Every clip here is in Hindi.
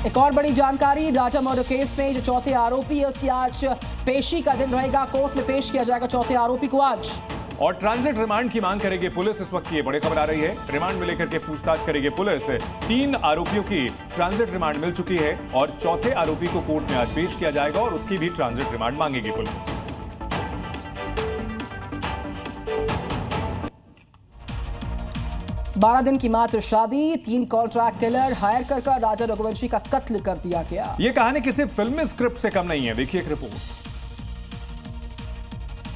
एक और बड़ी जानकारी, राजा मर्डर केस में जो चौथे आरोपी है उसकी आज पेशी का दिन रहेगा। कोर्ट में पेश किया जाएगा चौथे आरोपी को आज। और ट्रांजिट रिमांड की मांग करेगी पुलिस। इस वक्त की बड़ी खबर आ रही है। रिमांड में लेकर के पूछताछ करेगी पुलिस। 3 आरोपियों की ट्रांजिट रिमांड मिल चुकी है और चौथे आरोपी को कोर्ट में आज पेश किया जाएगा और उसकी भी ट्रांजिट रिमांड मांगेगी पुलिस। बारह दिन की मात्र शादी, 3 कॉन्ट्रैक्ट किलर हायर कर राजा रघुवंशी का कत्ल कर दिया गया। यह कहानी किसी फिल्मी स्क्रिप्ट से कम नहीं है। देखिए एक रिपोर्ट।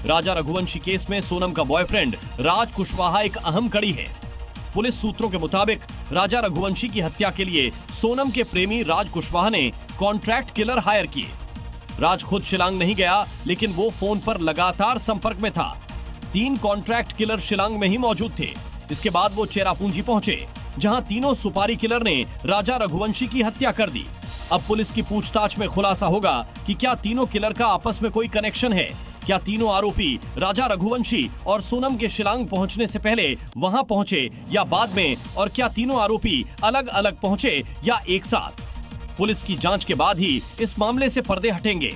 राजा रघुवंशी केस में सोनम का बॉयफ्रेंड राज कुशवाहा एक अहम कड़ी है। पुलिस सूत्रों के मुताबिक राजा रघुवंशी की हत्या के लिए सोनम के प्रेमी राज कुशवाहा ने कॉन्ट्रैक्ट किलर हायर किए। राज खुद शिलांग नहीं गया, लेकिन वो फोन पर लगातार संपर्क में था। 3 कॉन्ट्रैक्ट किलर शिलांग में ही मौजूद थे। इसके बाद वो चेरापूंजी पहुंचे, जहां तीनों सुपारी किलर ने राजा रघुवंशी की हत्या कर दी। अब पुलिस की पूछताछ में खुलासा होगा कि क्या तीनों किलर का आपस में कोई कनेक्शन है। क्या तीनों आरोपी राजा रघुवंशी और सोनम के शिलांग पहुंचने से पहले वहां पहुंचे या बाद में, और क्या तीनों आरोपी अलग अलग पहुंचे या एक साथ। पुलिस की जांच के बाद ही इस मामले से पर्दे हटेंगे।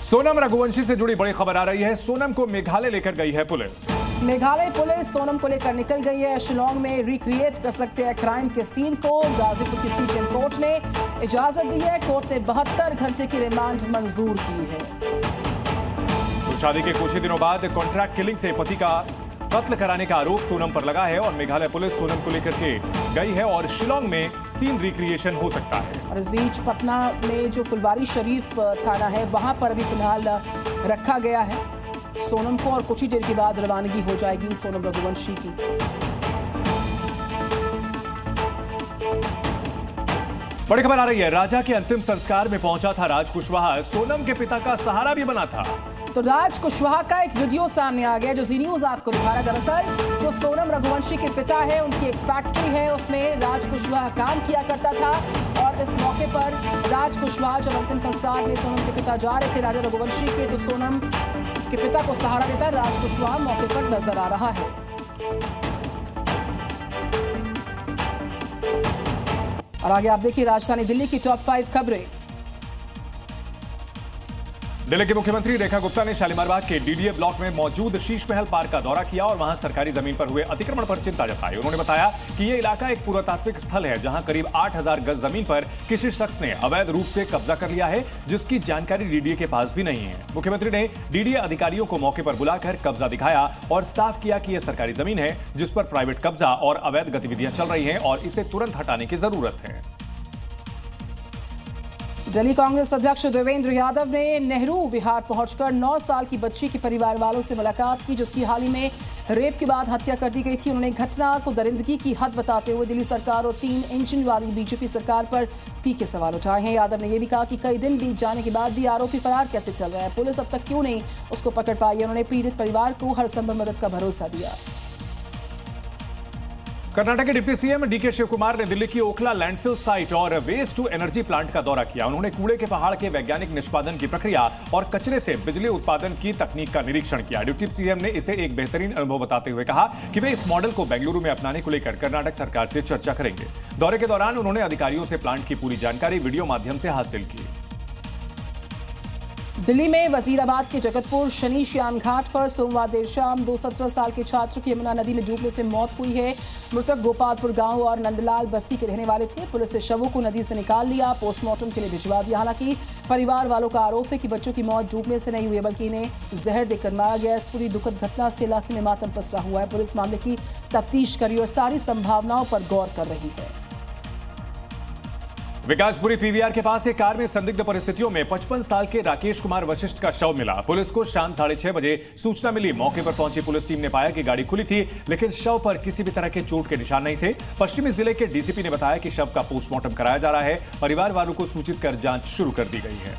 सोनम रघुवंशी से जुड़ी बड़ी खबर आ रही है। सोनम को मेघालय लेकर गई है पुलिस। मेघालय पुलिस सोनम को लेकर निकल गई है। शिलांग में रिक्रिएट कर सकते हैं क्राइम के सीन को। गाजीपुर की सीजेएम कोर्ट ने इजाजत दी है। कोर्ट ने 72 घंटे की रिमांड मंजूर की है। तो शादी के कुछ ही दिनों बाद कॉन्ट्रैक्ट किलिंग से पति का कत्ल कराने का आरोप सोनम पर लगा है और मेघालय पुलिस सोनम को लेकर के गई है और शिलांग में सीन रिक्रिएशन हो सकता है। और इस बीच पटना में जो फुलवारी शरीफ थाना है वहां पर अभी फिलहाल रखा गया है सोनम को, और कुछ ही देर के बाद रवानगी हो जाएगी सोनम रघुवंशी की। बड़ी खबर आ रही है। राजा के अंतिम संस्कार में पहुंचा था राज कुशवाहा। सोनम के पिता का सहारा भी बना था। तो राज कुशवाहा का एक वीडियो सामने आ गया जो जी न्यूज आपको दिखा रहा है। दरअसल जो सोनम रघुवंशी के पिता है उनकी एक फैक्ट्री है, उसमें राज कुशवाहा काम किया करता था। और इस मौके पर राज कुशवाहा जब अंतिम संस्कार में सोनम के पिता जा रहे थे राजा रघुवंशी के, तो सोनम के पिता को सहारा देता राज कुशवाहा मौके पर नजर आ रहा है। और आगे आप देखिए राजधानी दिल्ली की टॉप 5 खबरें। दिल्ली की मुख्यमंत्री रेखा गुप्ता ने शालीमार बाग के डीडीए ब्लॉक में मौजूद शीश महल पार्क का दौरा किया और वहां सरकारी जमीन पर हुए अतिक्रमण पर चिंता जताई। उन्होंने बताया कि यह इलाका एक पुरातात्विक स्थल है जहां करीब 8000 गज जमीन पर किसी शख्स ने अवैध रूप से कब्जा कर लिया है, जिसकी जानकारी डीडीए के पास भी नहीं है। मुख्यमंत्री ने डीडीए अधिकारियों को मौके पर बुलाकर कब्जा दिखाया और साफ किया कि यह सरकारी जमीन है जिस पर प्राइवेट कब्जा और अवैध गतिविधियां चल रही हैं और इसे तुरंत हटाने की जरूरत है। दिल्ली कांग्रेस अध्यक्ष देवेंद्र यादव ने नेहरू विहार पहुंचकर 9 साल की बच्ची के परिवार वालों से मुलाकात की, जिसकी हाल ही में रेप के बाद हत्या कर दी गई थी। उन्होंने घटना को दरिंदगी की हद बताते हुए दिल्ली सरकार और 3 इंजन वाली बीजेपी सरकार पर तीखे सवाल उठाए हैं। यादव ने यह भी कहा कि कई दिन बीत जाने के बाद भी आरोपी फरार कैसे चल रहा है, पुलिस अब तक क्यों नहीं उसको पकड़ पाई है। उन्होंने पीड़ित परिवार को हर संभव मदद का भरोसा दिया। कर्नाटक के डिप्टी सीएम डीके शिवकुमार ने दिल्ली की ओखला लैंडफिल साइट और वेस्ट टू एनर्जी प्लांट का दौरा किया। उन्होंने कूड़े के पहाड़ के वैज्ञानिक निष्पादन की प्रक्रिया और कचरे से बिजली उत्पादन की तकनीक का निरीक्षण किया। डिप्टी सीएम ने इसे एक बेहतरीन अनुभव बताते हुए कहा कि वे इस मॉडल को बेंगलुरु में अपनाने को लेकर कर्नाटक सरकार से चर्चा करेंगे। दौरे के दौरान उन्होंने अधिकारियों से प्लांट की पूरी जानकारी वीडियो माध्यम से हासिल की। दिल्ली में वजीराबाद के जगतपुर शनि श्याम घाट पर सोमवार देर शाम 2 17 साल के छात्र की यमुना नदी में डूबने से मौत हुई है। मृतक गोपालपुर गांव और नंदलाल बस्ती के रहने वाले थे। पुलिस ने शवों को नदी से निकाल लिया, पोस्टमार्टम के लिए भिजवा दिया। हालांकि परिवार वालों का आरोप है कि बच्चों की मौत डूबने से नहीं हुई बल्कि इन्हें जहर देकर मारा गया। इस पूरी दुखद घटना से इलाके में मातम पसरा हुआ है। पुलिस मामले की तफ्तीश कर रही और सारी संभावनाओं पर गौर कर रही है। विकासपुरी पीवीआर के पास एक कार में संदिग्ध परिस्थितियों में 55 साल के राकेश कुमार वशिष्ठ का शव मिला। पुलिस को शाम 6:30 बजे सूचना मिली। मौके पर पहुंची पुलिस टीम ने पाया कि गाड़ी खुली थी, लेकिन शव पर किसी भी तरह के चोट के निशान नहीं थे। पश्चिमी जिले के डीसीपी ने बताया कि शव का पोस्टमार्टम कराया जा रहा है। परिवार वालों को सूचित कर जांच शुरू कर दी गई है।